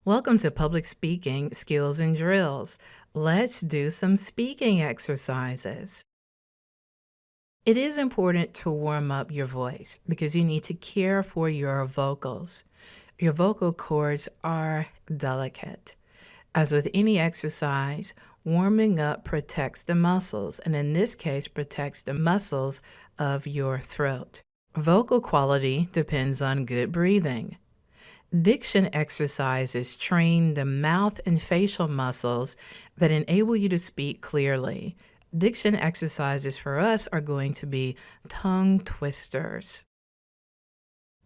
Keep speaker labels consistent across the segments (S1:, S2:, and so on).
S1: Welcome to Public Speaking Skills and Drills. Let's do some speaking exercises. It is important to warm up your voice because you need to care for your vocals. Your vocal cords are delicate. As with any exercise, warming up protects the muscles, and in this case, protects the muscles of your throat. Vocal quality depends on good breathing. Diction exercises train the mouth and facial muscles that enable you to speak clearly. Diction exercises for us are going to be tongue twisters.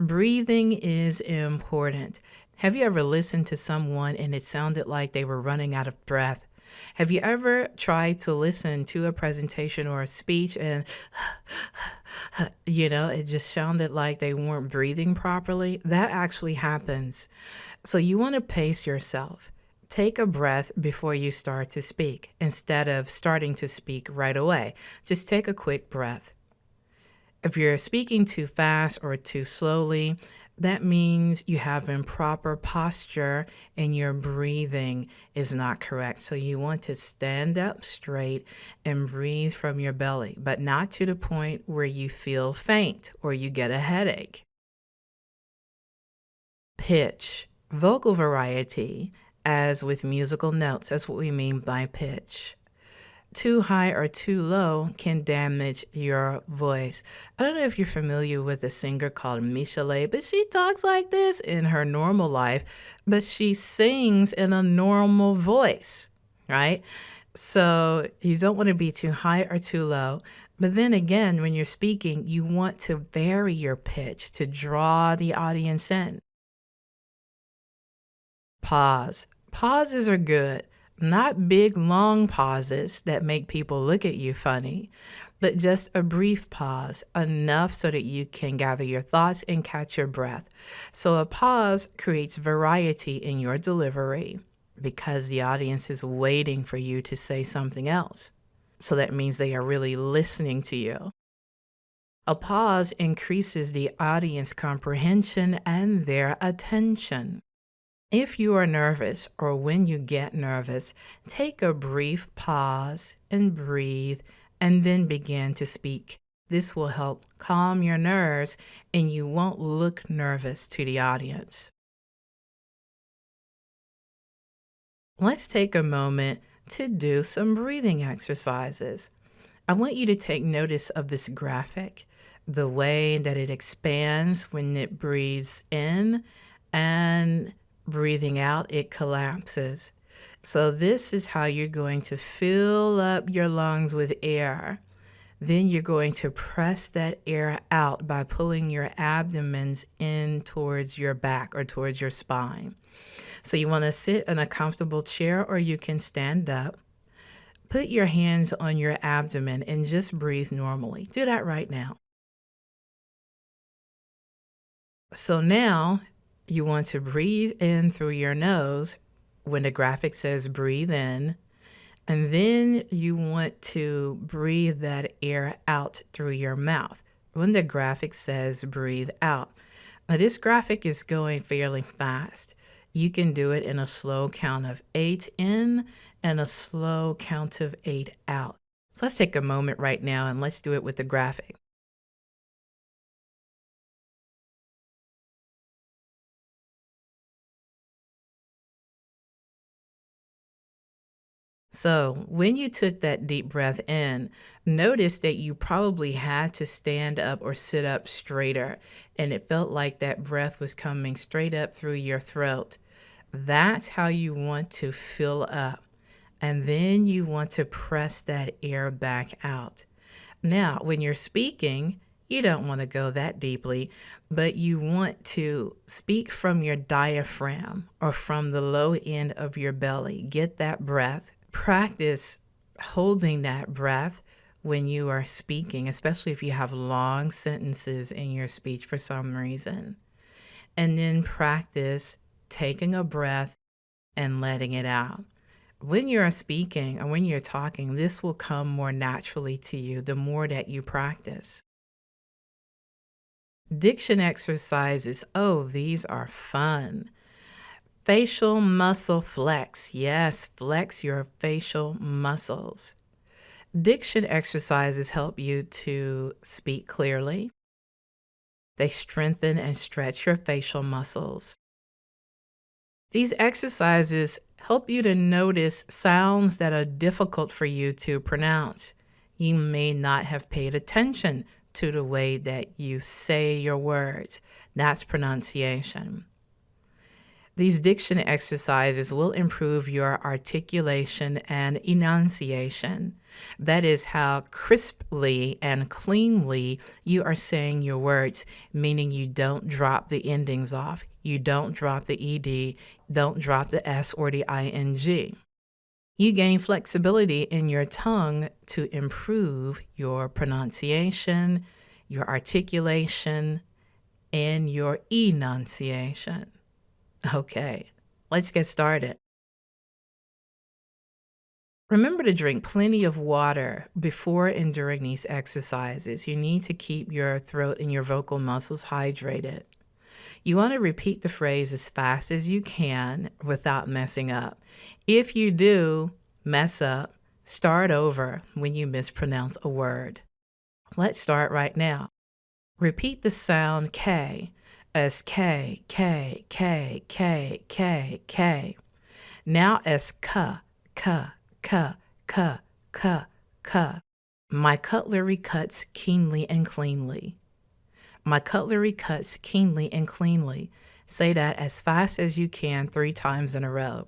S1: Breathing is important. Have you ever listened to someone and it sounded like they were running out of breath? Have you ever tried to listen to a presentation or a speech and it just sounded like they weren't breathing properly? That actually happens. So you want to pace yourself. Take a breath before you start to speak instead of starting to speak right away. Just take a quick breath. If you're speaking too fast or too slowly, that means you have improper posture and your breathing is not correct. So you want to stand up straight and breathe from your belly, but not to the point where you feel faint or you get a headache. Pitch, vocal variety, as with musical notes. That's what we mean by pitch. Too high or too low can damage your voice. I don't know if you're familiar with a singer called Michelet, but she talks like this in her normal life, but she sings in a normal voice, right? So you don't want to be too high or too low. But then again, when you're speaking, you want to vary your pitch to draw the audience in. Pause. Pauses are good. Not big, long pauses that make people look at you funny, but just a brief pause, enough so that you can gather your thoughts and catch your breath. So a pause creates variety in your delivery because the audience is waiting for you to say something else. So that means they are really listening to you. A pause increases the audience comprehension and their attention. If you are nervous or when you get nervous, take a brief pause and breathe and then begin to speak. This will help calm your nerves and you won't look nervous to the audience. Let's take a moment to do some breathing exercises. I want you to take notice of this graphic, the way that it expands when it breathes in and breathing out, it collapses. So this is how you're going to fill up your lungs with air. Then you're going to press that air out by pulling your abdomens in towards your back or towards your spine. So you want to sit in a comfortable chair or you can stand up. Put your hands on your abdomen and just breathe normally. Do that right now. So now you want to breathe in through your nose when the graphic says breathe in, and then you want to breathe that air out through your mouth when the graphic says breathe out. Now this graphic is going fairly fast. You can do it in a slow count of 8 in and a slow count of 8 out. So let's take a moment right now and let's do it with the graphic. So when you took that deep breath in, notice that you probably had to stand up or sit up straighter, and it felt like that breath was coming straight up through your throat. That's how you want to fill up. And then you want to press that air back out. Now, when you're speaking, you don't want to go that deeply, but you want to speak from your diaphragm or from the low end of your belly. Get that breath. Practice holding that breath when you are speaking, especially if you have long sentences in your speech for some reason. And then practice taking a breath and letting it out. When you're speaking or when you're talking, this will come more naturally to you the more that you practice. Diction exercises, oh, these are fun. Facial muscle flex. Yes, flex your facial muscles. Diction exercises help you to speak clearly. They strengthen and stretch your facial muscles. These exercises help you to notice sounds that are difficult for you to pronounce. You may not have paid attention to the way that you say your words. That's pronunciation. These diction exercises will improve your articulation and enunciation. That is how crisply and cleanly you are saying your words, meaning you don't drop the endings off. You don't drop the ed, don't drop the s or the ing. You gain flexibility in your tongue to improve your pronunciation, your articulation, and your enunciation. Okay, let's get started. Remember to drink plenty of water before and during these exercises. You need to keep your throat and your vocal muscles hydrated. You want to repeat the phrase as fast as you can without messing up. If you do mess up, start over when you mispronounce a word. Let's start right now. Repeat the sound K as K, K, K, K, K, K. Now as K, K, K, K, K, K. My cutlery cuts keenly and cleanly. My cutlery cuts keenly and cleanly. Say that as fast as you can 3 times in a row.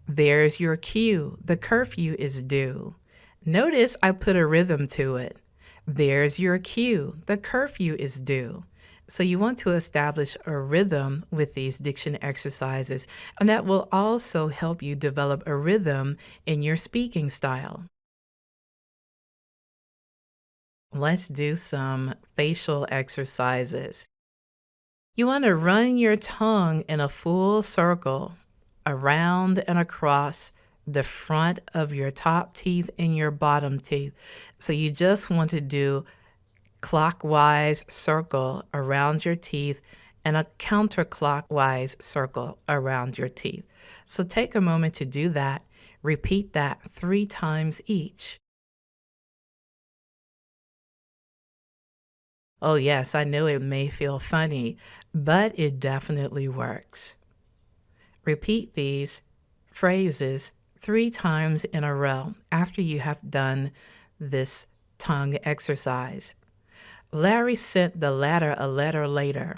S1: There's your cue. The curfew is due. Notice I put a rhythm to it. There's your cue. The curfew is due. So you want to establish a rhythm with these diction exercises, and that will also help you develop a rhythm in your speaking style. Let's do some facial exercises. You want to run your tongue in a full circle around and across the front of your top teeth and your bottom teeth. So you just want to do clockwise circle around your teeth and a counterclockwise circle around your teeth. So take a moment to do that. Repeat that 3 times each. Oh yes, I know it may feel funny, but it definitely works. Repeat these phrases 3 times in a row after you have done this tongue exercise. Larry sent the ladder a letter later.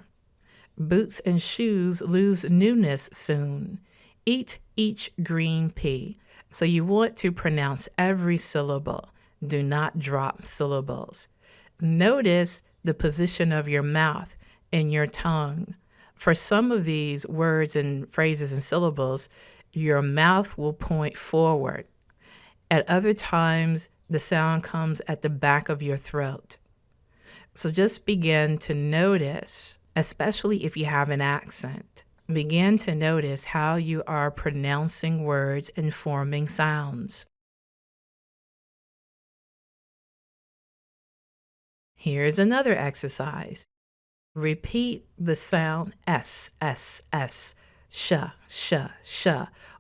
S1: Boots and shoes lose newness soon. Eat each green pea. So you want to pronounce every syllable. Do not drop syllables. Notice the position of your mouth and your tongue. For some of these words and phrases and syllables, your mouth will point forward. At other times, the sound comes at the back of your throat. So just begin to notice, especially if you have an accent, begin to notice how you are pronouncing words and forming sounds. Here's another exercise. Repeat the sound S, S, S, sh, sh, sh,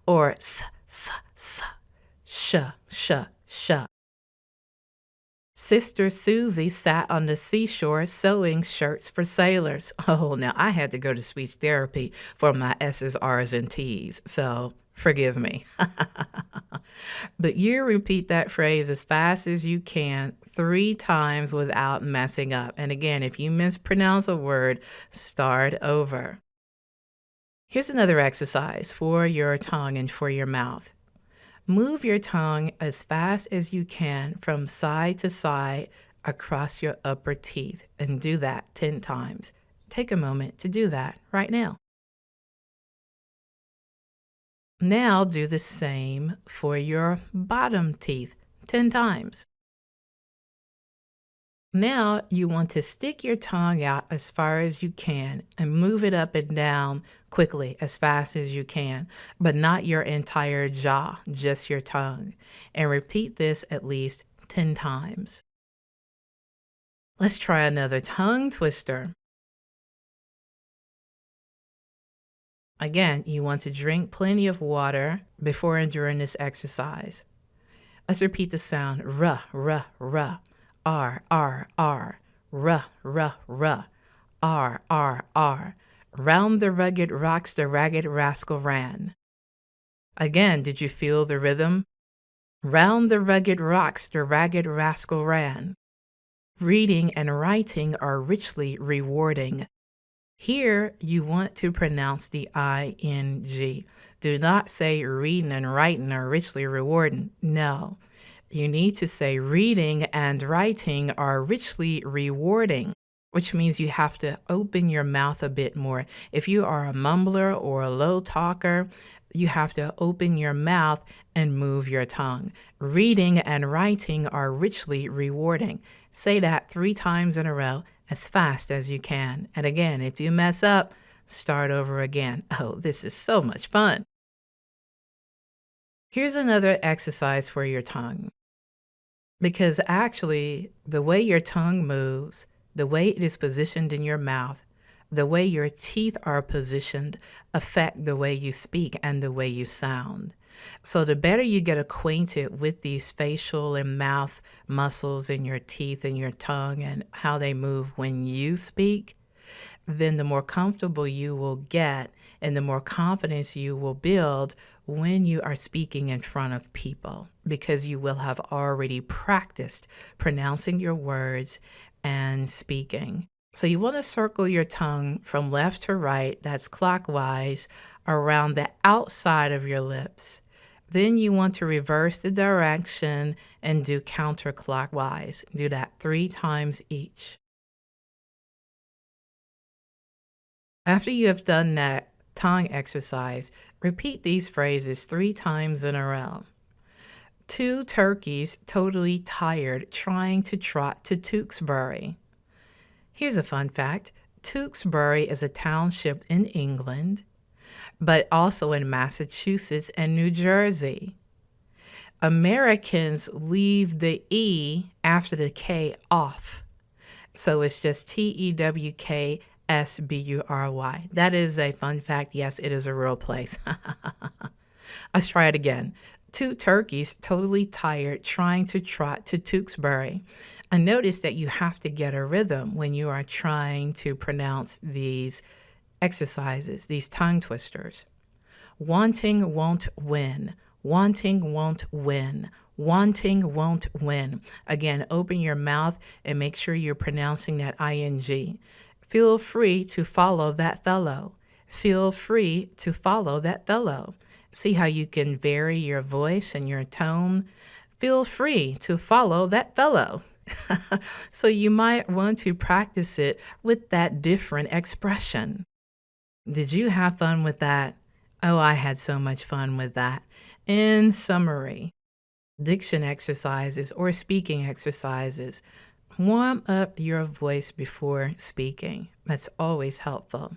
S1: or s, s, s, sh, sh, sh. Sister Susie sat on the seashore sewing shirts for sailors. Oh, now I had to go to speech therapy for my S's, R's, and T's, so forgive me. But you repeat that phrase as fast as you can 3 times without messing up. And again, if you mispronounce a word, start over. Here's another exercise for your tongue and for your mouth. Move your tongue as fast as you can from side to side across your upper teeth, and do that 10 times. Take a moment to do that right now. Now do the same for your bottom teeth 10 times. Now you want to stick your tongue out as far as you can and move it up and down quickly as fast as you can, but not your entire jaw, just your tongue. And repeat this at least 10 times. Let's try another tongue twister. Again, you want to drink plenty of water before and during this exercise. Let's repeat the sound ruh, ruh, ruh, r, r, r, ruh, ruh, ruh, r, r, r. Round the rugged rocks the ragged rascal ran. Again, did you feel the rhythm? Round the rugged rocks the ragged rascal ran. Reading and writing are richly rewarding. Here, you want to pronounce the ing. Do not say reading and writing are richly rewarding. No, you need to say reading and writing are richly rewarding, which means you have to open your mouth a bit more. If you are a mumbler or a low talker, you have to open your mouth and move your tongue. Reading and writing are richly rewarding. Say that 3 times in a row as fast as you can. And again, if you mess up, start over again. Oh, this is so much fun. Here's another exercise for your tongue. Because actually, the way your tongue moves, the way it is positioned in your mouth, the way your teeth are positioned affect the way you speak and the way you sound. So the better you get acquainted with these facial and mouth muscles in your teeth and your tongue and how they move when you speak, then the more comfortable you will get and the more confidence you will build when you are speaking in front of people, because you will have already practiced pronouncing your words and speaking. So you want to circle your tongue from left to right, that's clockwise, around the outside of your lips. Then you want to reverse the direction and do counterclockwise. Do that 3 times each. After you have done that tongue exercise, repeat these phrases 3 times in a row. 2 turkeys totally tired trying to trot to Tewkesbury. Here's a fun fact. Tewkesbury is a township in England, but also in Massachusetts and New Jersey. Americans leave the E after the K off. So it's just Tewksbury. That is a fun fact. Yes, it is a real place. Let's try it again. 2 turkeys totally tired trying to trot to Tewkesbury. And notice that you have to get a rhythm when you are trying to pronounce these exercises, these tongue twisters. Wanting won't win. Wanting won't win. Wanting won't win. Again, open your mouth and make sure you're pronouncing that ing. Feel free to follow that fellow. Feel free to follow that fellow. See how you can vary your voice and your tone? Feel free to follow that fellow. So you might want to practice it with that different expression. Did you have fun with that? Oh, I had so much fun with that. In summary, diction exercises or speaking exercises. Warm up your voice before speaking. That's always helpful.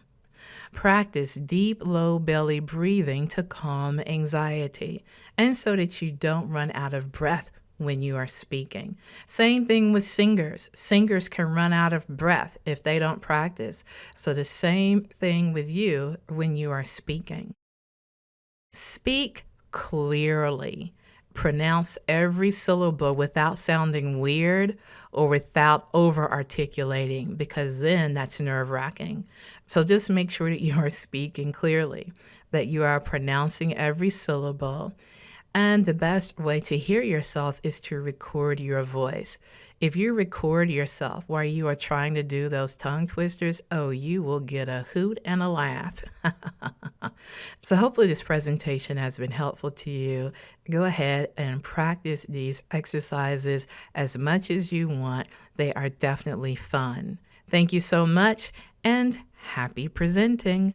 S1: Practice deep, low belly breathing to calm anxiety and so that you don't run out of breath when you are speaking. Same thing with singers. Singers can run out of breath if they don't practice. So the same thing with you when you are speaking. Speak clearly. Pronounce every syllable without sounding weird or without over-articulating, because then that's nerve-wracking. So just make sure that you are speaking clearly, that you are pronouncing every syllable. And the best way to hear yourself is to record your voice. If you record yourself while you are trying to do those tongue twisters, oh, you will get a hoot and a laugh. So hopefully this presentation has been helpful to you. Go ahead and practice these exercises as much as you want. They are definitely fun. Thank you so much and happy presenting.